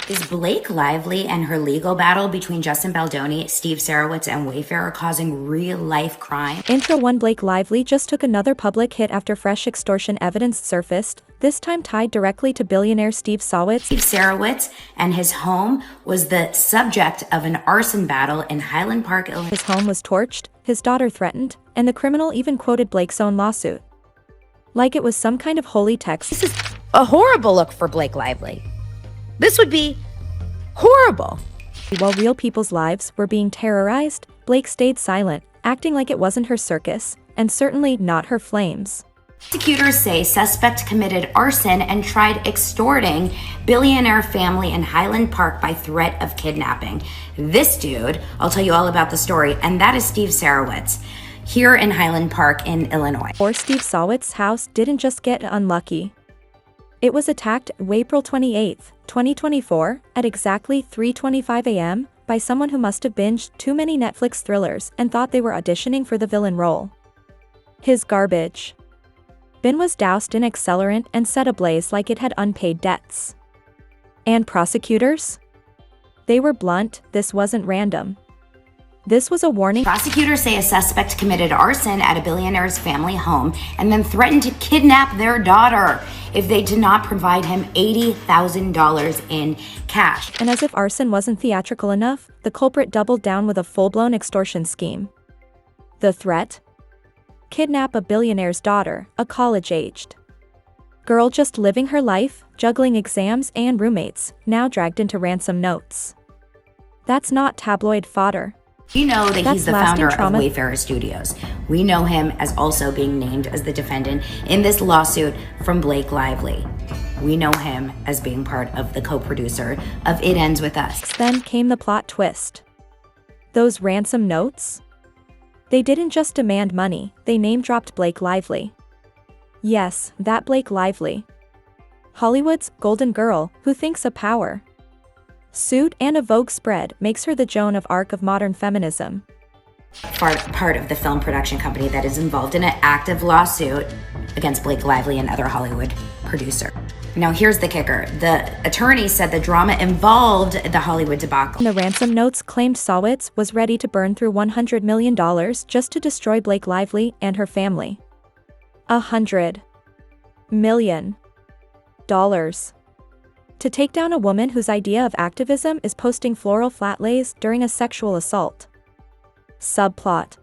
Is Blake Lively and her legal battle between Justin Baldoni, Steve Sarowitz, and Wayfarer causing real-life crime? Intro 1. Blake Lively just took another public hit after fresh extortion evidence surfaced, this time tied directly to billionaire Steve Sarowitz. Steve Sarowitz and his home was the subject of an arson battle in Highland Park, Illinois. His home was torched, his daughter threatened, and the criminal even quoted Blake's own lawsuit. Like it was some kind of holy text. This is a horrible look for Blake Lively. This would be horrible. While real people's lives were being terrorized, Blake stayed silent, acting like it wasn't her circus, and certainly not her flames. Prosecutors say suspect committed arson and tried extorting billionaire family in Highland Park by threat of kidnapping. This dude, I'll tell you all about the story, and that is Steve Sarowitz, here in Highland Park in Illinois. Or Steve Sarowitz's house didn't just get unlucky. It was attacked April 28, 2024, at exactly 3:25 a.m. by someone who must have binged too many Netflix thrillers and thought they were auditioning for the villain role. His garbage bin was doused in accelerant and set ablaze like it had unpaid debts. And prosecutors? They were blunt, this wasn't random. This was a warning. Prosecutors say a suspect committed arson at a billionaire's family home and then threatened to kidnap their daughter if they did not provide him $80,000 in cash. And as if arson wasn't theatrical enough, the culprit doubled down with a full-blown extortion scheme. The threat? Kidnap a billionaire's daughter, a college-aged girl just living her life, juggling exams and roommates, now dragged into ransom notes. That's not tabloid fodder. We know that he's the founder of trauma. Wayfarer Studios. We know him as also being named as the defendant in this lawsuit from Blake Lively. We know him as being part of the co-producer of It Ends With Us. Then came the plot twist. Those ransom notes? They didn't just demand money, they name-dropped Blake Lively. Yes, that Blake Lively. Hollywood's golden girl who thinks of power. Suit and a Vogue spread makes her the Joan of Arc of modern feminism. Part of the film production company that is involved in an active lawsuit against Blake Lively and other Hollywood producer. Now here's the kicker. The attorney said the drama involved the Hollywood debacle. The ransom notes claimed Sarowitz was ready to burn through $100 million just to destroy Blake Lively and her family. $100 million. To take down a woman whose idea of activism is posting floral flat lays during a sexual assault. Subplot.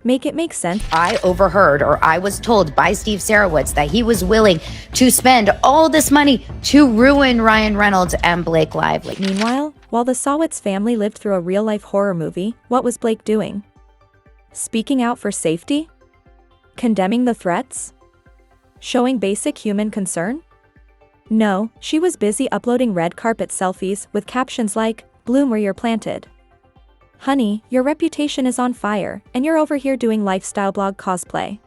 Make it make sense. I overheard, or I was told by Steve Sarowitz, that he was willing to spend all this money to ruin Ryan Reynolds and Blake Lively. Meanwhile, while the Sarowitz family lived through a real-life horror movie, what was Blake doing? Speaking out for safety? Condemning the threats? Showing basic human concern? No, she was busy uploading red carpet selfies with captions like, "Bloom where you're planted." Honey, your reputation is on fire, and you're over here doing lifestyle blog cosplay.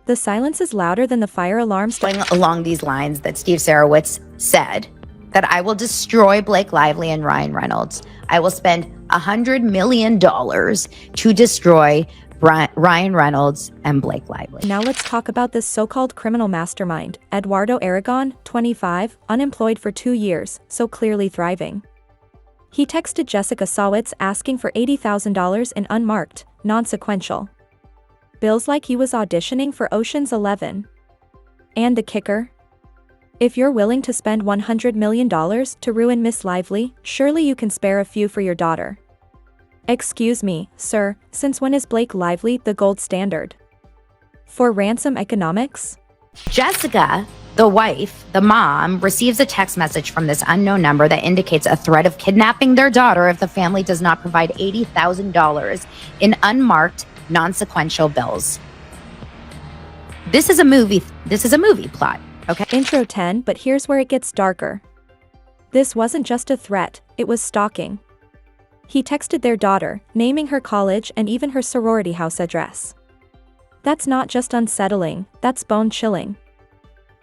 The silence is louder than the fire alarms. Going along these lines that Steve Sarowitz said, that I will destroy Blake Lively and Ryan Reynolds. I will spend $100 million to destroy Ryan Reynolds and Blake Lively. Now let's talk about this so-called criminal mastermind, Eduardo Aragon, 25, unemployed for 2 years, so clearly thriving. He texted Jessica Sarowitz asking for $80,000 in unmarked, non-sequential bills like he was auditioning for Ocean's 11. And the kicker? If you're willing to spend $100 million to ruin Miss Lively, surely you can spare a few for your daughter. Excuse me, sir, since when is Blake Lively the gold standard for ransom economics? Jessica, the wife, the mom, receives a text message from this unknown number that indicates a threat of kidnapping their daughter if the family does not provide $80,000 in unmarked, non-sequential bills. This is a movie plot, okay? Intro 10, but here's where it gets darker. This wasn't just a threat, it was stalking. He texted their daughter, naming her college and even her sorority house address. That's not just unsettling, that's bone-chilling.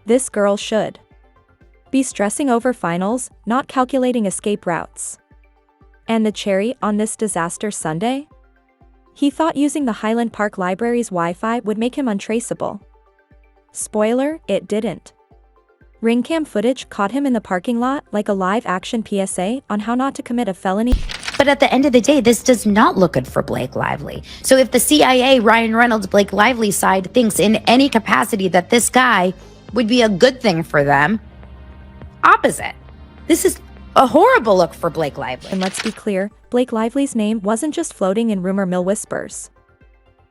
This girl should be stressing over finals, not calculating escape routes. And the cherry on this disaster Sunday? He thought using the Highland Park Library's Wi-Fi would make him untraceable. Spoiler, it didn't. Ring cam footage caught him in the parking lot like a live-action PSA on how not to commit a felony. But at the end of the day, this does not look good for Blake Lively. So if the CIA, Ryan Reynolds, Blake Lively side thinks in any capacity that this guy would be a good thing for them, opposite. This is a horrible look for Blake Lively. And let's be clear, Blake Lively's name wasn't just floating in rumor mill whispers.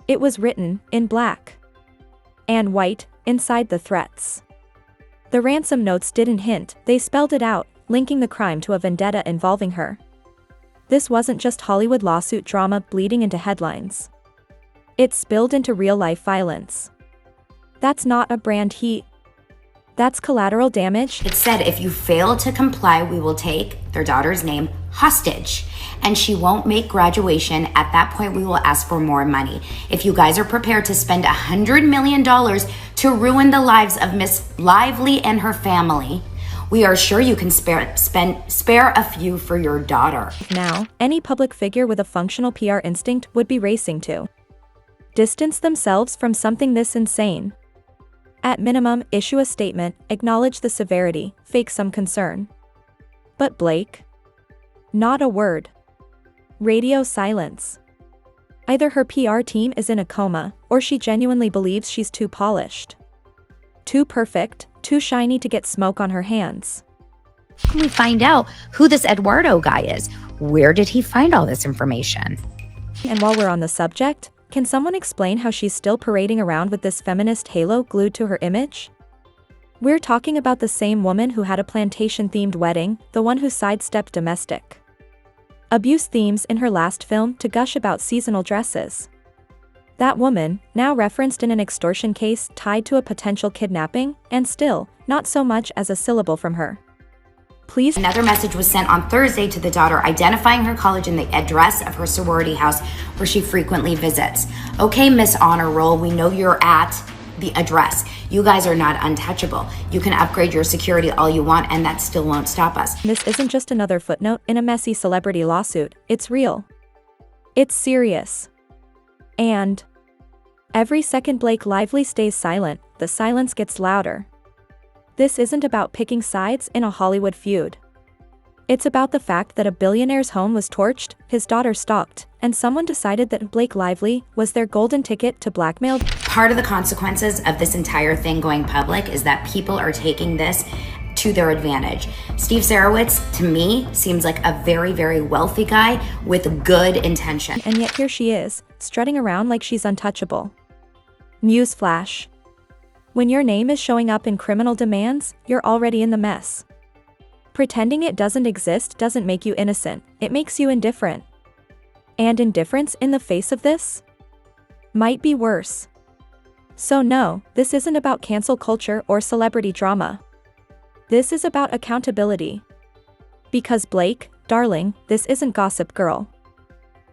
It was written in black and white inside the threats. The ransom notes didn't hint, they spelled it out, linking the crime to a vendetta involving her. This wasn't just Hollywood lawsuit drama bleeding into headlines. It spilled into real-life violence. That's not a brand heat. That's collateral damage. It said if you fail to comply, we will take their daughter's name hostage, and she won't make graduation. At that point, we will ask for more money. If you guys are prepared to spend $100 million to ruin the lives of Miss Lively and her family, we are sure you can spare a few for your daughter. Now, any public figure with a functional PR instinct would be racing to distance themselves from something this insane. At minimum, issue a statement, acknowledge the severity, fake some concern. But Blake? Not a word. Radio silence. Either her PR team is in a coma, or she genuinely believes she's too polished. Too perfect, too shiny to get smoke on her hands. Can we find out who this Eduardo guy is? Where did he find all this information? And while we're on the subject, can someone explain how she's still parading around with this feminist halo glued to her image? We're talking about the same woman who had a plantation-themed wedding, the one who sidestepped domestic abuse themes in her last film to gush about seasonal dresses. That woman, now referenced in an extortion case tied to a potential kidnapping, and still, not so much as a syllable from her. Please. Another message was sent on Thursday to the daughter identifying her college and the address of her sorority house where she frequently visits. Okay, Miss Honor Roll, we know you're at the address. You guys are not untouchable. You can upgrade your security all you want, and that still won't stop us. This isn't just another footnote in a messy celebrity lawsuit. It's real. It's serious. And every second Blake Lively stays silent, the silence gets louder. This isn't about picking sides in a Hollywood feud. It's about the fact that a billionaire's home was torched, his daughter stalked, and someone decided that Blake Lively was their golden ticket to blackmail. Part of the consequences of this entire thing going public is that people are taking this to their advantage. Steve Sarowitz, to me, seems like a very, very wealthy guy with good intention. And yet here she is, strutting around like she's untouchable. Newsflash. When your name is showing up in criminal demands, you're already in the mess. Pretending it doesn't exist doesn't make you innocent, it makes you indifferent. And indifference in the face of this? Might be worse. So no, this isn't about cancel culture or celebrity drama. This is about accountability. Because Blake, darling, this isn't Gossip Girl.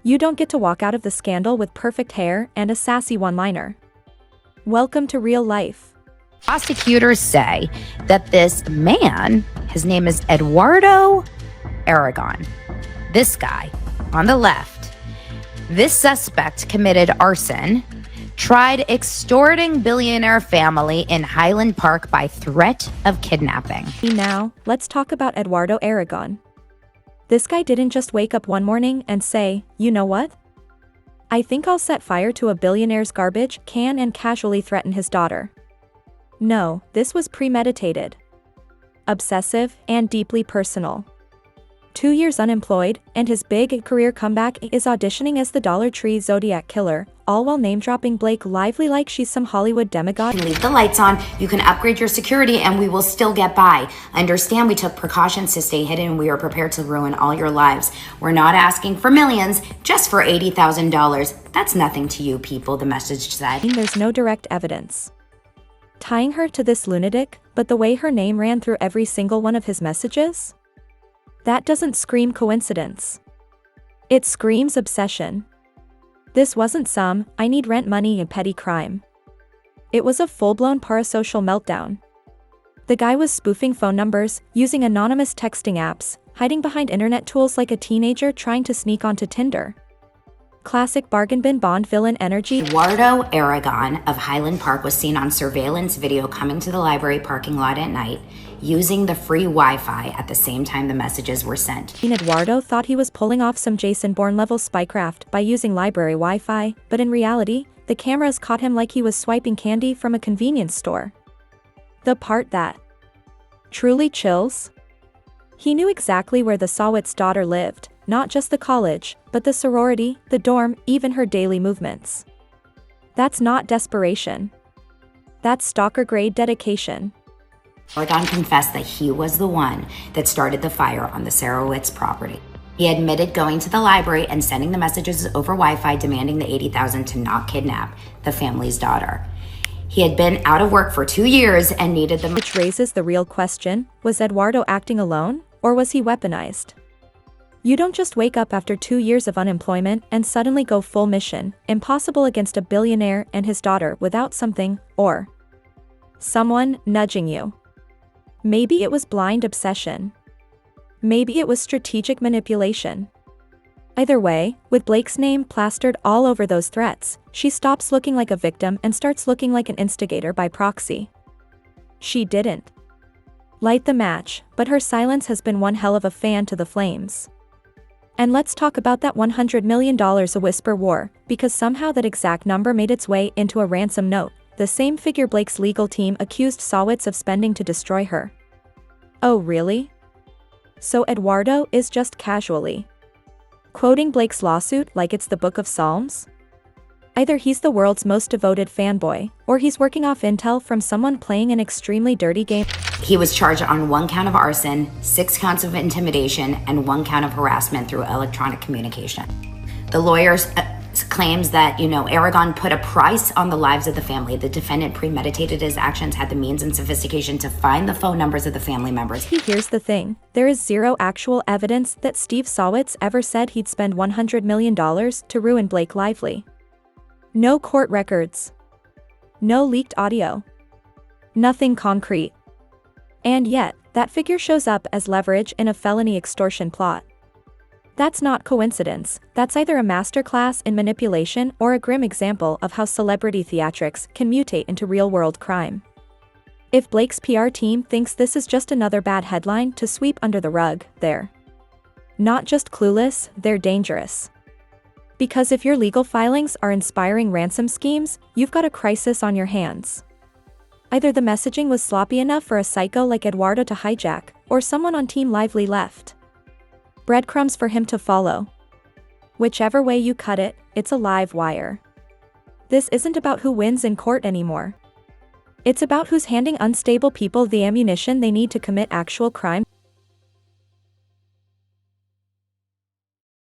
You don't get to walk out of the scandal with perfect hair and a sassy one-liner. Welcome to real life. Prosecutors say that this man, his name is Eduardo Aragon. This guy on the left, this suspect committed arson, tried extorting billionaire family in Highland Park by threat of kidnapping. Now, let's talk about Eduardo Aragon. This guy didn't just wake up one morning and say, you know what? I think I'll set fire to a billionaire's garbage can and casually threaten his daughter. No, this was premeditated, obsessive, and deeply personal. 2 years unemployed, and his big career comeback is auditioning as the Dollar Tree Zodiac Killer, all while name-dropping Blake Lively like she's some Hollywood demigod. Leave the lights on, you can upgrade your security, and we will still get by. Understand we took precautions to stay hidden, and we are prepared to ruin all your lives. We're not asking for millions, just for $80,000. That's nothing to you people, the message said. There's no direct evidence tying her to this lunatic, but the way her name ran through every single one of his messages? That doesn't scream coincidence. It screams obsession. This wasn't some, I need rent money and petty crime. It was a full-blown parasocial meltdown. The guy was spoofing phone numbers, using anonymous texting apps, hiding behind internet tools like a teenager trying to sneak onto Tinder. Classic bargain bin Bond villain energy. Eduardo Aragon of Highland Park was seen on surveillance video coming to the library parking lot at night, using the free Wi-Fi at the same time the messages were sent. Eduardo thought he was pulling off some Jason Bourne-level spycraft by using library Wi-Fi, but in reality, the cameras caught him like he was swiping candy from a convenience store. The part that truly chills? He knew exactly where the Sarowitz daughter lived, not just the college, but the sorority, the dorm, even her daily movements. That's not desperation. That's stalker-grade dedication. Aragon confessed that he was the one that started the fire on the Sarowitz property. He admitted going to the library and sending the messages over Wi-Fi demanding the $80,000 to not kidnap the family's daughter. He had been out of work for 2 years and needed the money. Which raises the real question, was Eduardo acting alone, or was he weaponized? You don't just wake up after 2 years of unemployment and suddenly go full mission, impossible against a billionaire and his daughter without something, or someone, nudging you. Maybe it was blind obsession. Maybe it was strategic manipulation. Either way, with Blake's name plastered all over those threats, she stops looking like a victim and starts looking like an instigator by proxy. She didn't light the match, but her silence has been one hell of a fan to the flames. And let's talk about that $100 million a whisper war, because somehow that exact number made its way into a ransom note, the same figure Blake's legal team accused Sarowitz of spending to destroy her. Oh really? So Eduardo is just casually quoting Blake's lawsuit like it's the Book of Psalms? Either he's the world's most devoted fanboy, or he's working off intel from someone playing an extremely dirty game. He was charged on 1 count of arson, 6 counts of intimidation, and 1 count of harassment through electronic communication. The lawyers claims that, Aragon put a price on the lives of the family. The defendant premeditated his actions, had the means and sophistication to find the phone numbers of the family members. Here's the thing. There is zero actual evidence that Steve Sarowitz ever said he'd spend $100 million to ruin Blake Lively. No court records. No leaked audio. Nothing concrete. And yet, that figure shows up as leverage in a felony extortion plot. That's not coincidence, that's either a masterclass in manipulation or a grim example of how celebrity theatrics can mutate into real-world crime. If Blake's PR team thinks this is just another bad headline to sweep under the rug, they're not just clueless, they're dangerous. Because if your legal filings are inspiring ransom schemes, you've got a crisis on your hands. Either the messaging was sloppy enough for a psycho like Eduardo to hijack, or someone on Team Lively left breadcrumbs for him to follow. Whichever way you cut it, it's a live wire. This isn't about who wins in court anymore. It's about who's handing unstable people the ammunition they need to commit actual crime.